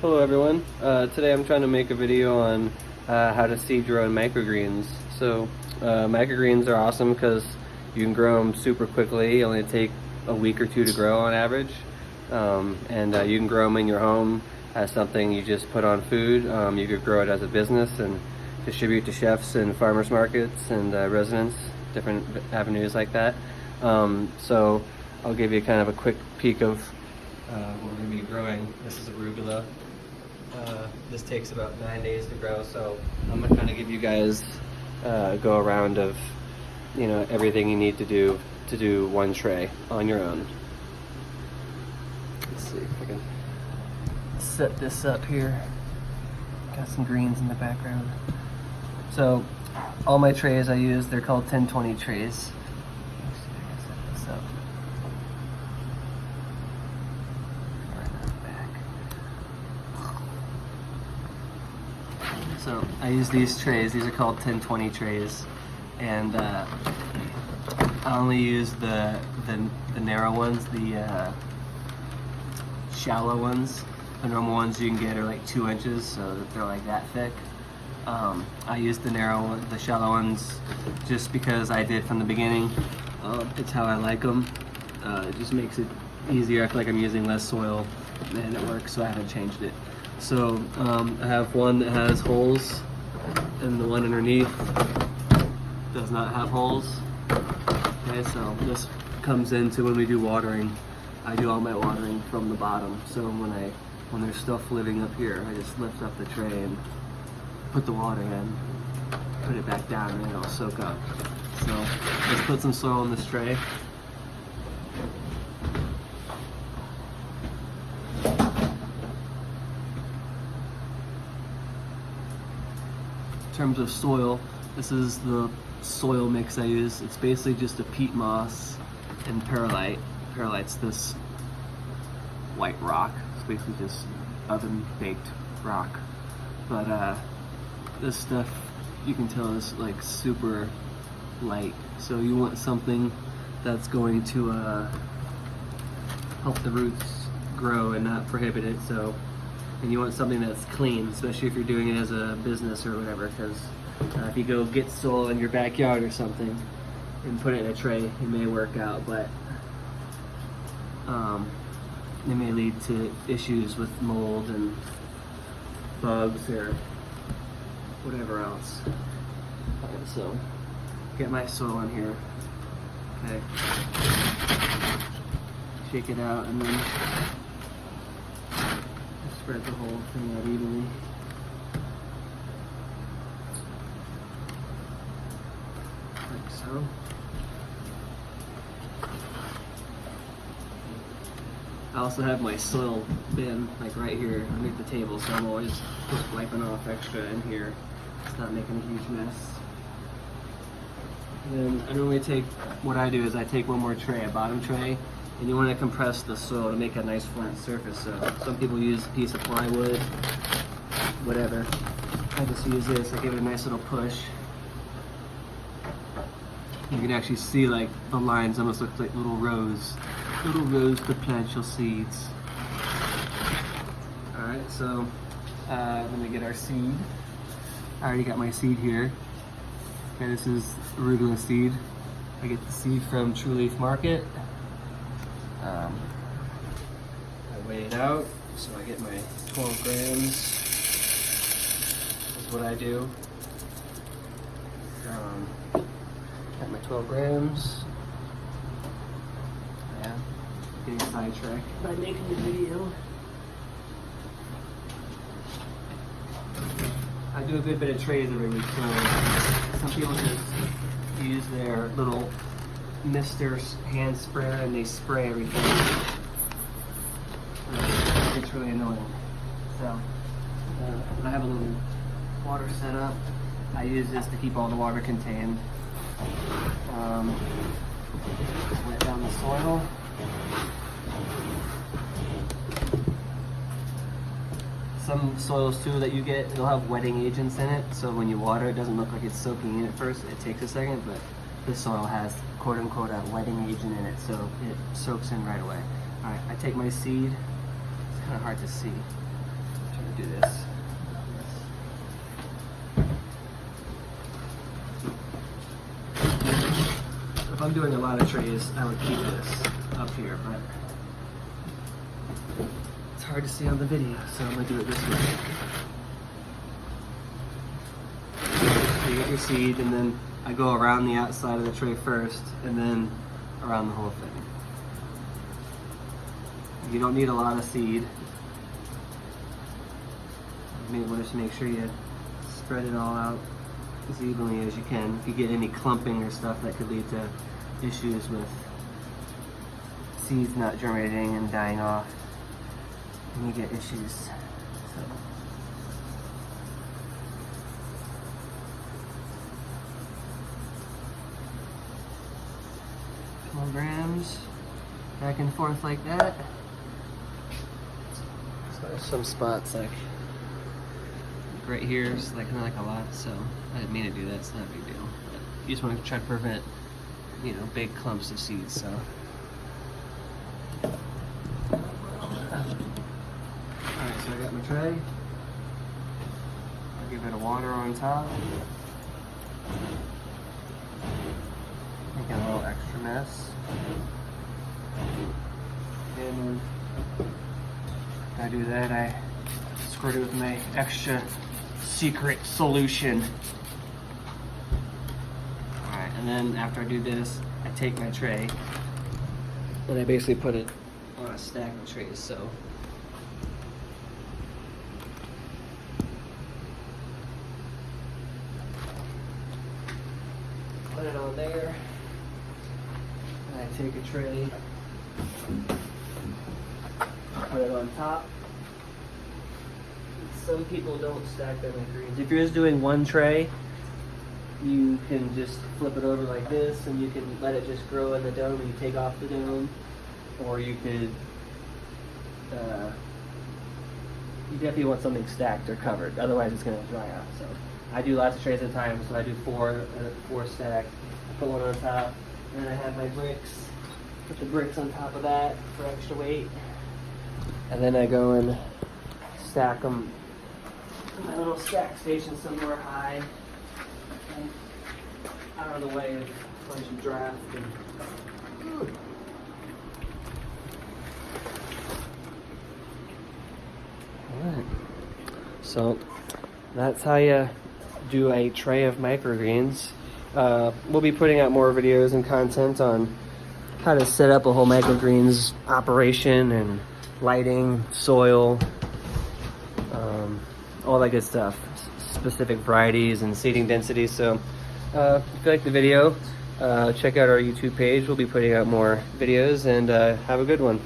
Hello everyone. Today I'm trying to make a video on how to seed your own microgreens. So microgreens are awesome because you can grow them super quickly. Only take a week or two to grow on average. And you can grow them in your home as something you just put on food. You could grow it as a business and distribute to chefs and farmers markets and residents, different avenues like that. So I'll give you kind of a quick peek of what we're going to be growing. This is Arugula. This takes about 9 days to grow, so I'm going to kind of give you guys a go around of, you know, everything you need to do one tray on your own. Let's see if I can set this up here. Got some greens in the background. So all my trays I use, they're called 10-20 trays. Let's see if I can set this up. So I use these trays. These are called 10-20 trays, and I only use the narrow ones, the shallow ones. The normal ones you can get are like 2 inches, so that they're like that thick. I use the the shallow ones, just because I did from the beginning. It's how I like them. It just makes it easier. I feel like I'm using less soil, and it works, so I haven't changed it. So I have one that has holes, and the one underneath does not have holes. Okay, so this comes into when we do watering. I do all my watering from the bottom. So when there's stuff living up here, I just lift up the tray and put the water in, put it back down, and it'll soak up. So let's put some soil in this tray. In terms of soil, this is the soil mix I use. It's basically just a peat moss and perlite. Perlite's this white rock. It's basically just oven baked rock. But this stuff, you can tell, is like super light. So you want something that's going to help the roots grow and not prohibit it. And you want something that's clean, especially if you're doing it as a business or whatever, because if you go get soil in your backyard or something and put it in a tray, it may work out, but it may lead to issues with mold and bugs or whatever else. Okay, so get my soil in here. Okay, shake it out and then spread the whole thing out evenly. Like so. I also have my soil bin like right here underneath the table, so I'm always just wiping off extra in here. It's not making a huge mess. And then I normally what I do is I take one more tray, a bottom tray, and you want to compress the soil to make a nice flat surface. So some people use a piece of plywood, whatever. I just use this. I give it a nice little push. You can actually see like the lines almost look like little rows to plant your seeds. All right, so let me get our seed. I already got my seed here. Okay, this is arugula seed. I get the seed from True Leaf Market. I weigh it out, so I get my 12 grams. That's what I do. Got my 12 grams. Yeah, getting sidetracked by making the video. I do a good bit of trays every week, so some people just use their little Mr. hand sprayer and they spray everything. It's really annoying. So I have a little water set up. I use this to keep all the water contained. Just wet down the soil. Some soils too that you get, they'll have wetting agents in it, so when you water it doesn't look like it's soaking in at first. It takes a second, but this soil has quote unquote a wetting agent in it, so it soaks in right away. Alright, I take my seed. It's kind of hard to see. Turn to do this. If I'm doing a lot of trays, I would keep this up here, but it's hard to see on the video, so I'm gonna do it this way. So you get your seed, and then I go around the outside of the tray first, and then around the whole thing. You don't need a lot of seed. You may want to just make sure you spread it all out as evenly as you can. If you get any clumping or stuff, that could lead to issues with seeds not germinating and dying off, and you get issues. So. 12 grams, back and forth like that. So there's some spots like right here, it's like kind of like a lot, so I didn't mean to do that. It's not a big deal. But you just want to try to prevent, you know, big clumps of seeds. So. Alright, so I got my tray. I'll give it a water on top. Making a little extra mess. And when I do that, I squirt it with my extra secret solution. Alright, and then after I do this, I take my tray and I basically put it on a stack of trays. So put it on there, and I take a tray, put it on top. Some people don't stack their microgreens. If you're just doing one tray, you can just flip it over like this, and you can let it just grow in the dome and you take off the dome. Or you could, you definitely want something stacked or covered, otherwise it's going to dry out. So I do lots of trays at a time, so I do four stacked. I put one on top, and then I have my bricks. Put the bricks on top of that for extra weight. And then I go and stack them in my little stack station somewhere high, and out of the way of a bunch of draft. Alright, so that's how you do a tray of microgreens. We'll be putting out more videos and content on how to set up a whole microgreens operation and lighting, soil, all that good stuff, specific varieties and seeding densities. So if you like the video, check out our YouTube page. We'll be putting out more videos, and have a good one.